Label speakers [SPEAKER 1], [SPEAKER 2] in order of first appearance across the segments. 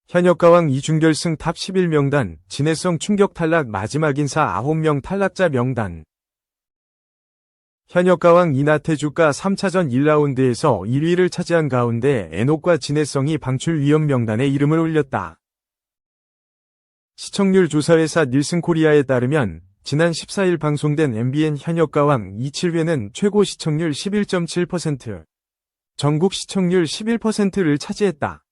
[SPEAKER 1] 현역가왕 2준결승 탑 11명단, 진해성 충격 탈락 마지막 인사 9명 탈락자 명단. 현역가왕 이나태주가 3차전 1라운드에서 1위를 차지한 가운데 엔옥과 진해성이 방출 위험 명단에 이름을 올렸다. 시청률 조사회사 닐슨코리아에 따르면 지난 14일 방송된 MBN 현역가왕 27회는 최고 시청률 11.7%, 전국 시청률 11%를 차지했다.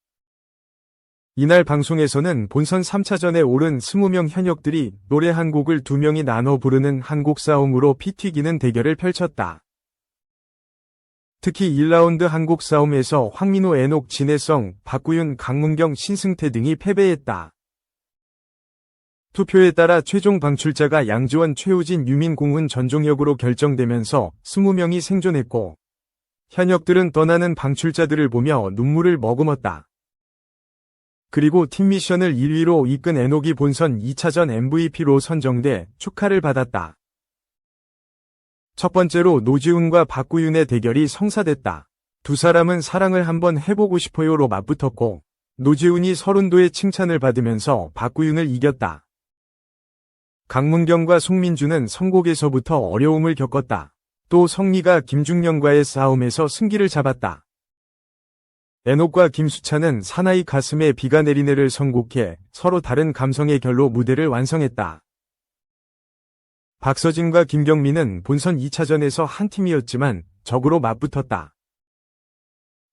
[SPEAKER 1] 이날 방송에서는 본선 3차전에 오른 20명 현역들이 노래 한 곡을 2명이 나눠 부르는 한곡 싸움으로 피 튀기는 대결을 펼쳤다. 특히 1라운드 한곡 싸움에서 황민호, 엔옥, 진해성, 박구윤, 강문경, 신승태 등이 패배했다. 투표에 따라 최종 방출자가 양지원, 최우진, 유민, 공훈, 전종혁으로 결정되면서 20명이 생존했고, 현역들은 떠나는 방출자들을 보며 눈물을 머금었다. 그리고 팀 미션을 1위로 이끈 엔옥이 본선 2차전 MVP로 선정돼 축하를 받았다. 첫 번째로 노지훈과 박구윤의 대결이 성사됐다. 두 사람은 사랑을 한번 해보고 싶어요로 맞붙었고, 노지훈이 서른도의 칭찬을 받으면서 박구윤을 이겼다. 강문경과 송민주는 선곡에서부터 어려움을 겪었다. 또 성리가 김중령과의 싸움에서 승기를 잡았다. 엔옥과 김수찬은 사나이 가슴에 비가 내리네를 선곡해 서로 다른 감성의 결로 무대를 완성했다. 박서진과 김경민은 본선 2차전에서 한 팀이었지만 적으로 맞붙었다.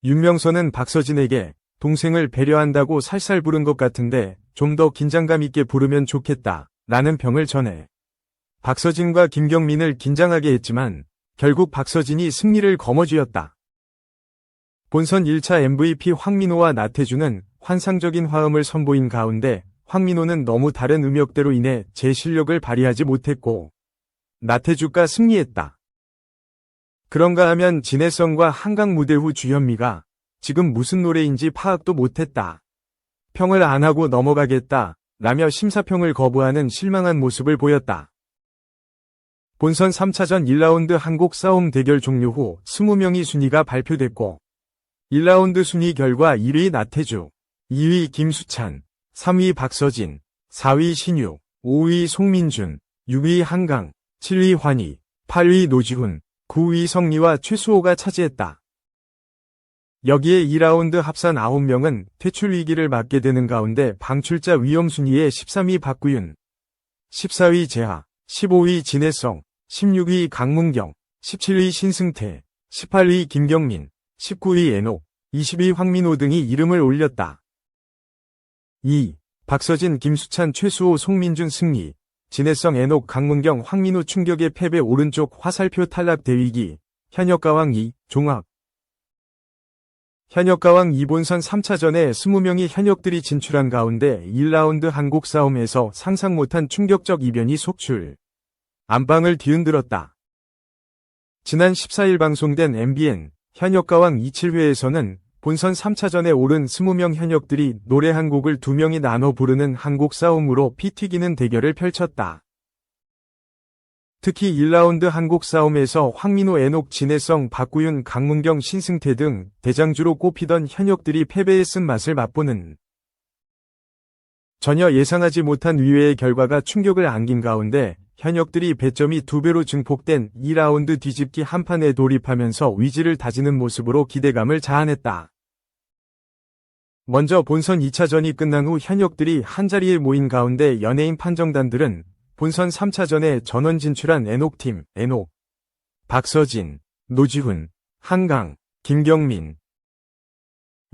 [SPEAKER 1] 윤명선은 박서진에게 동생을 배려한다고 살살 부른 것 같은데 좀 더 긴장감 있게 부르면 좋겠다 라는 평을 전해 박서진과 김경민을 긴장하게 했지만 결국 박서진이 승리를 거머쥐었다. 본선 1차 MVP 황민호와 나태주는 환상적인 화음을 선보인 가운데 황민호는 너무 다른 음역대로 인해 제 실력을 발휘하지 못했고 나태주가 승리했다. 그런가 하면 진해성과 한강 무대 후 주현미가 지금 무슨 노래인지 파악도 못했다. 평을 안 하고 넘어가겠다 라며 심사평을 거부하는 실망한 모습을 보였다. 본선 3차전 1라운드 한곡 싸움 대결 종료 후 20명이 순위가 발표됐고 1라운드 순위 결과 1위 나태주, 2위 김수찬, 3위 박서진, 4위 신유, 5위 송민준, 6위 한강, 7위 환희, 8위 노지훈, 9위 성리와 최수호가 차지했다. 여기에 2라운드 합산 9명은 퇴출 위기를 맞게 되는 가운데 방출자 위험 순위에 13위 박구윤, 14위 재하, 15위 진해성, 16위 강문경, 17위 신승태, 18위 김경민, 19위 엔옥, 20위 황민호 등이 이름을 올렸다. 2. 박서진, 김수찬, 최수호, 송민준 승리, 진해성, 엔옥, 강문경, 황민호 충격의 패배. 오른쪽 화살표 탈락 대위기, 현역가왕 2, 종합. 현역가왕 2본선 3차전에 20명이 현역들이 진출한 가운데 1라운드 한곡 싸움에서 상상 못한 충격적 이변이 속출. 안방을 뒤흔들었다. 지난 14일 방송된 MBN 현역가왕 27회에서는 본선 3차전에 오른 20명 현역들이 노래 한 곡을 2명이 나눠 부르는 한곡 싸움으로 피 튀기는 대결을 펼쳤다. 특히 1라운드 한곡 싸움에서 황민호, 엔옥, 진해성, 박구윤, 강문경, 신승태 등 대장주로 꼽히던 현역들이 패배의 쓴맛을 맛보는 전혀 예상하지 못한 의외의 결과가 충격을 안긴 가운데 현역들이 배점이 2배로 증폭된 2라운드 뒤집기 한판에 돌입하면서 위지를 다지는 모습으로 기대감을 자아냈다. 먼저 본선 2차전이 끝난 후 현역들이 한자리에 모인 가운데 연예인 판정단들은 본선 3차전에 전원 진출한 엔옥팀, 엔옥, 박서진, 노지훈, 한강, 김경민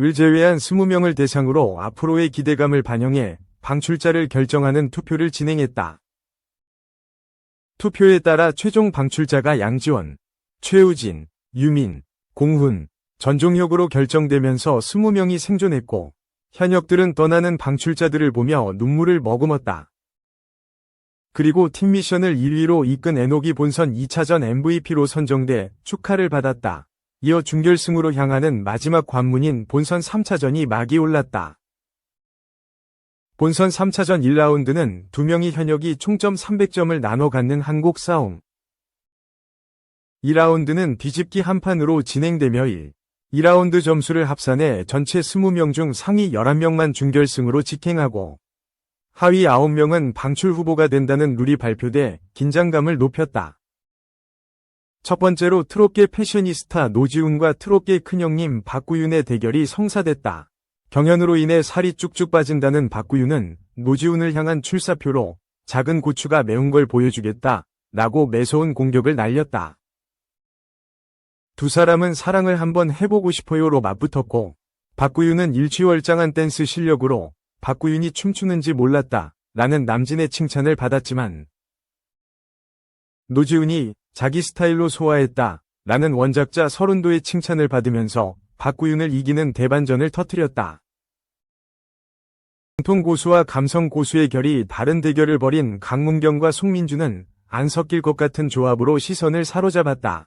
[SPEAKER 1] 을 제외한 20명을 대상으로 앞으로의 기대감을 반영해 방출자를 결정하는 투표를 진행했다. 투표에 따라 최종 방출자가 양지원, 최우진, 유민, 공훈, 전종혁으로 결정되면서 20명이 생존했고 현역들은 떠나는 방출자들을 보며 눈물을 머금었다. 그리고 팀 미션을 1위로 이끈 엔옥이 본선 2차전 MVP로 선정돼 축하를 받았다. 이어 준결승으로 향하는 마지막 관문인 본선 3차전이 막이 올랐다. 본선 3차전 1라운드는 2명의 현역이 총점 300점을 나눠 갖는 한곡 싸움. 2라운드는 뒤집기 한판으로 진행되며 1, 2라운드 점수를 합산해 전체 20명 중 상위 11명만 준결승으로 직행하고 하위 9명은 방출 후보가 된다는 룰이 발표돼 긴장감을 높였다. 첫 번째로 트롯계 패셔니스타 노지훈과 트롯계 큰형님 박구윤의 대결이 성사됐다. 경연으로 인해 살이 쭉쭉 빠진다는 박구윤은 노지훈을 향한 출사표로 작은 고추가 매운 걸 보여주겠다 라고 매서운 공격을 날렸다. 두 사람은 사랑을 한번 해보고 싶어요로 맞붙었고 박구윤은 일취월장한 댄스 실력으로 박구윤이 춤추는지 몰랐다 라는 남진의 칭찬을 받았지만 노지훈이 자기 스타일로 소화했다 라는 원작자 서른도의 칭찬을 받으면서 박구윤을 이기는 대반전을 터뜨렸다. 정통 고수와 감성 고수의 결이 다른 대결을 벌인 강문경과 송민주는 안 섞일 것 같은 조합으로 시선을 사로잡았다.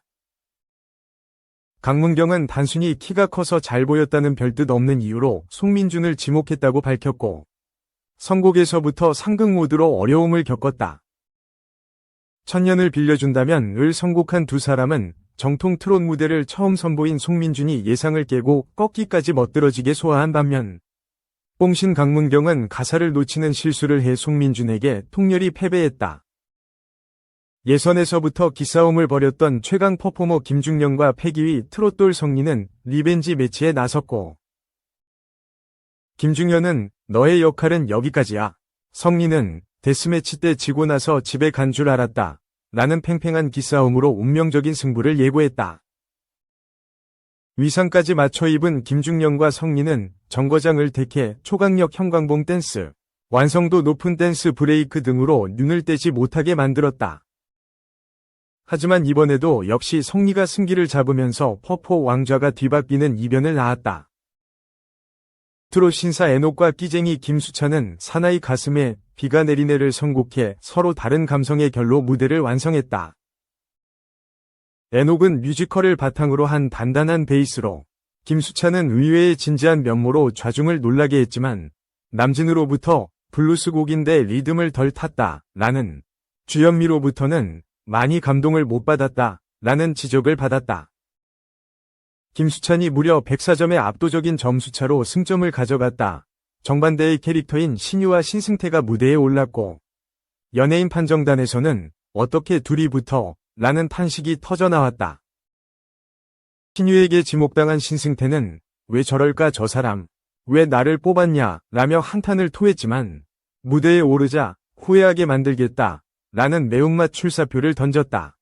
[SPEAKER 1] 강문경은 단순히 키가 커서 잘 보였다는 별뜻 없는 이유로 송민준을 지목했다고 밝혔고 선곡에서부터 상극 모드로 어려움을 겪었다. 천년을 빌려준다면 을 선곡한 두 사람은 정통 트롯 무대를 처음 선보인 송민준이 예상을 깨고 꺾기까지 멋들어지게 소화한 반면 뽕신 강문경은 가사를 놓치는 실수를 해 송민준에게 통렬히 패배했다. 예선에서부터 기싸움을 벌였던 최강 퍼포머 김중령과 패기위 트롯돌 성리는 리벤지 매치에 나섰고 김중현은 너의 역할은 여기까지야. 성리는 데스매치 때 지고 나서 집에 간 줄 알았다. 라는 팽팽한 기싸움으로 운명적인 승부를 예고했다. 위상까지 맞춰 입은 김중령과 성리는 정거장을 택해 초강력 형광봉 댄스, 완성도 높은 댄스 브레이크 등으로 눈을 떼지 못하게 만들었다. 하지만 이번에도 역시 성리가 승기를 잡으면서 퍼포 왕좌가 뒤바뀌는 이변을 낳았다. 트롯 신사 애녹과 끼쟁이 김수찬은 사나이 가슴에 비가 내리네를 선곡해 서로 다른 감성의 결로 무대를 완성했다. 애녹은 뮤지컬을 바탕으로 한 단단한 베이스로, 김수찬은 의외의 진지한 면모로 좌중을 놀라게 했지만 남진으로부터 블루스 곡인데 리듬을 덜 탔다 라는, 주현미로부터는 많이 감동을 못 받았다 라는 지적을 받았다. 김수찬이 무려 104점의 압도적인 점수차로 승점을 가져갔다. 정반대의 캐릭터인 신유와 신승태가 무대에 올랐고 연예인 판정단에서는 어떻게 둘이 붙어? 라는 탄식이 터져나왔다. 신유에게 지목당한 신승태는 왜 저럴까 저 사람, 왜 나를 뽑았냐 라며 한탄을 토했지만 무대에 오르자 후회하게 만들겠다 라는 매운맛 출사표를 던졌다.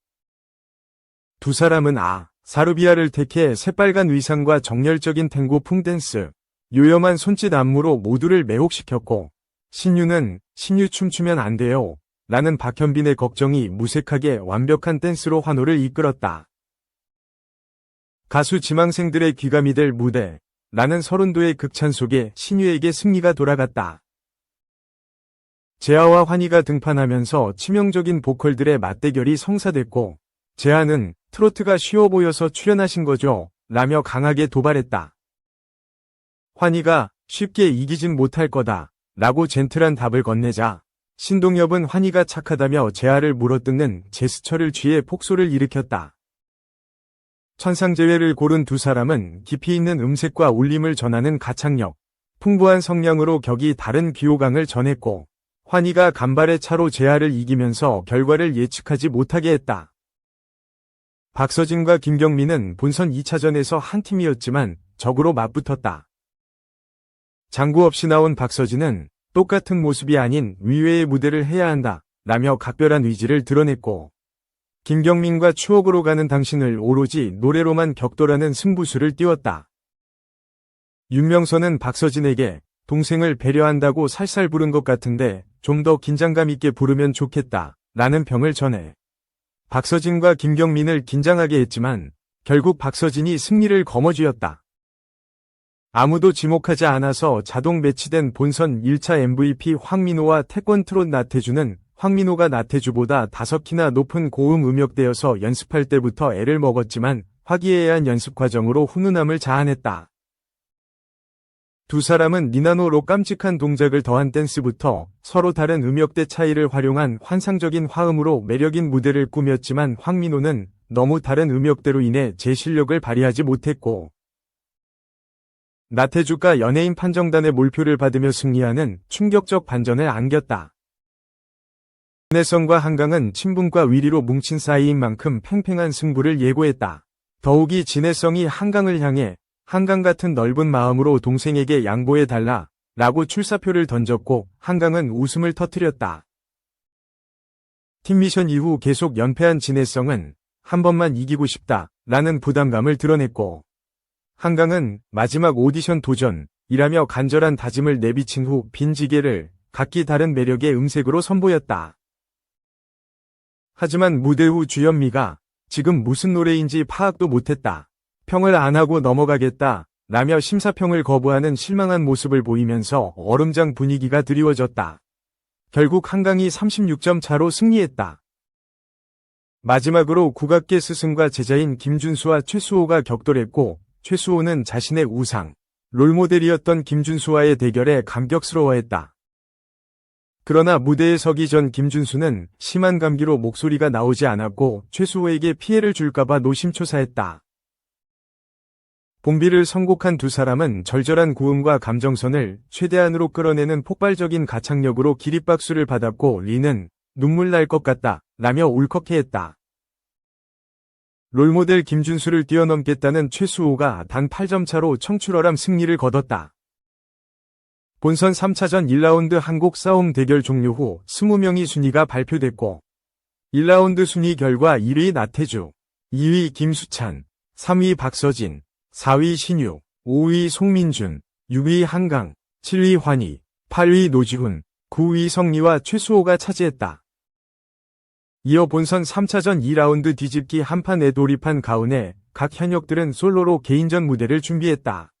[SPEAKER 1] 두 사람은 사르비아를 택해 새빨간 의상과 정열적인 탱고 풍댄스, 요염한 손짓 안무로 모두를 매혹시켰고 신유는 신유 춤추면 안 돼요 라는 박현빈의 걱정이 무색하게 완벽한 댄스로 환호를 이끌었다. 가수 지망생들의 귀감이 될 무대 라는 서른도의 극찬 속에 신유에게 승리가 돌아갔다. 재하와 환희가 등판하면서 치명적인 보컬들의 맞대결이 성사됐고 재하는 트로트가 쉬워 보여서 출연하신 거죠 라며 강하게 도발했다. 환희가 쉽게 이기진 못할 거다 라고 젠틀한 답을 건네자 신동엽은 환희가 착하다며 재하를 물어뜯는 제스처를 취해 폭소를 일으켰다. 천상재회를 고른 두 사람은 깊이 있는 음색과 울림을 전하는 가창력, 풍부한 성량으로 격이 다른 귀호강을 전했고 환희가 간발의 차로 재하를 이기면서 결과를 예측하지 못하게 했다. 박서진과 김경민은 본선 2차전에서 한 팀이었지만 적으로 맞붙었다. 장구 없이 나온 박서진은 똑같은 모습이 아닌 위외의 무대를 해야 한다 라며 각별한 의지를 드러냈고 김경민과 추억으로 가는 당신을 오로지 노래로만 격돌하는 승부수를 띄웠다. 윤명선은 박서진에게 동생을 배려한다고 살살 부른 것 같은데 좀 더 긴장감 있게 부르면 좋겠다 라는 평을 전해 박서진과 김경민을 긴장하게 했지만 결국 박서진이 승리를 거머쥐었다. 아무도 지목하지 않아서 자동 매치된 본선 1차 MVP 황민호와 태권 트롯 나태주는 황민호가 나태주보다 5키나 높은 고음 음역대여서 연습할 때부터 애를 먹었지만 화기애애한 연습 과정으로 훈훈함을 자아냈다. 두 사람은 니나노로 깜찍한 동작을 더한 댄스부터 서로 다른 음역대 차이를 활용한 환상적인 화음으로 매력인 무대를 꾸몄지만 황민호는 너무 다른 음역대로 인해 제 실력을 발휘하지 못했고 나태주가 연예인 판정단의 몰표를 받으며 승리하는 충격적 반전을 안겼다. 진해성과 한강은 친분과 위리로 뭉친 사이인 만큼 팽팽한 승부를 예고했다. 더욱이 진해성이 한강을 향해 한강 같은 넓은 마음으로 동생에게 양보해달라 라고 출사표를 던졌고 한강은 웃음을 터뜨렸다. 팀 미션 이후 계속 연패한 진해성은 한 번만 이기고 싶다 라는 부담감을 드러냈고 한강은 마지막 오디션 도전이라며 간절한 다짐을 내비친 후 빈지게를 각기 다른 매력의 음색으로 선보였다. 하지만 무대 후 주현미가 지금 무슨 노래인지 파악도 못했다. 평을 안 하고 넘어가겠다 라며 심사평을 거부하는 실망한 모습을 보이면서 얼음장 분위기가 드리워졌다. 결국 한강이 36점 차로 승리했다. 마지막으로 국악계 스승과 제자인 김준수와 최수호가 격돌했고 최수호는 자신의 우상, 롤모델이었던 김준수와의 대결에 감격스러워했다. 그러나 무대에 서기 전 김준수는 심한 감기로 목소리가 나오지 않았고 최수호에게 피해를 줄까봐 노심초사했다. 봉비를 선곡한 두 사람은 절절한 고음과 감정선을 최대한으로 끌어내는 폭발적인 가창력으로 기립박수를 받았고 리는 눈물 날 것 같다 라며 울컥해했다. 롤모델 김준수를 뛰어넘겠다는 최수호가 단 8점 차로 청출어람 승리를 거뒀다. 본선 3차전 1라운드 한곡 싸움 대결 종료 후 20명의 순위가 발표됐고 1라운드 순위 결과 1위 나태주, 2위 김수찬, 3위 박서진, 4위 신유, 5위 송민준, 6위 한강, 7위 환희, 8위 노지훈, 9위 성리와 최수호가 차지했다. 이어 본선 3차전 2라운드 뒤집기 한판에 돌입한 가운데 각 현역들은 솔로로 개인전 무대를 준비했다.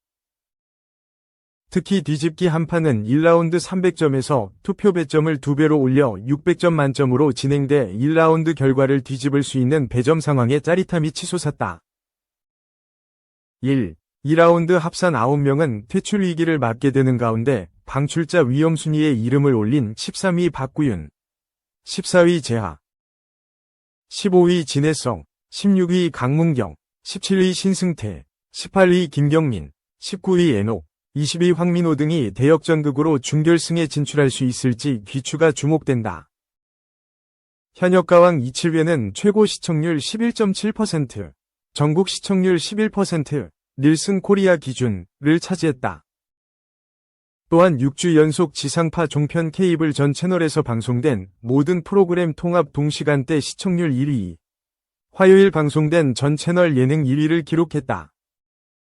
[SPEAKER 1] 특히 뒤집기 한판은 1라운드 300점에서 투표 배점을 2배로 올려 600점 만점으로 진행돼 1라운드 결과를 뒤집을 수 있는 배점 상황에 짜릿함이 치솟았다. 2라운드 합산 9명은 퇴출 위기를 맞게 되는 가운데 방출자 위험 순위에 이름을 올린 13위 박구윤, 14위 재하, 15위 진해성, 16위 강문경, 17위 신승태, 18위 김경민, 19위 에녹, 20위 황민호 등이 대역전극으로 준결승에 진출할 수 있을지 귀추가 주목된다. 현역 가왕 이칠회는 최고 시청률 11.7%, 전국 시청률 11%, 닐슨 코리아 기준을 차지했다. 또한 6주 연속 지상파 종편 케이블 전 채널에서 방송된 모든 프로그램 통합 동시간대 시청률 1위, 화요일 방송된 전 채널 예능 1위를 기록했다.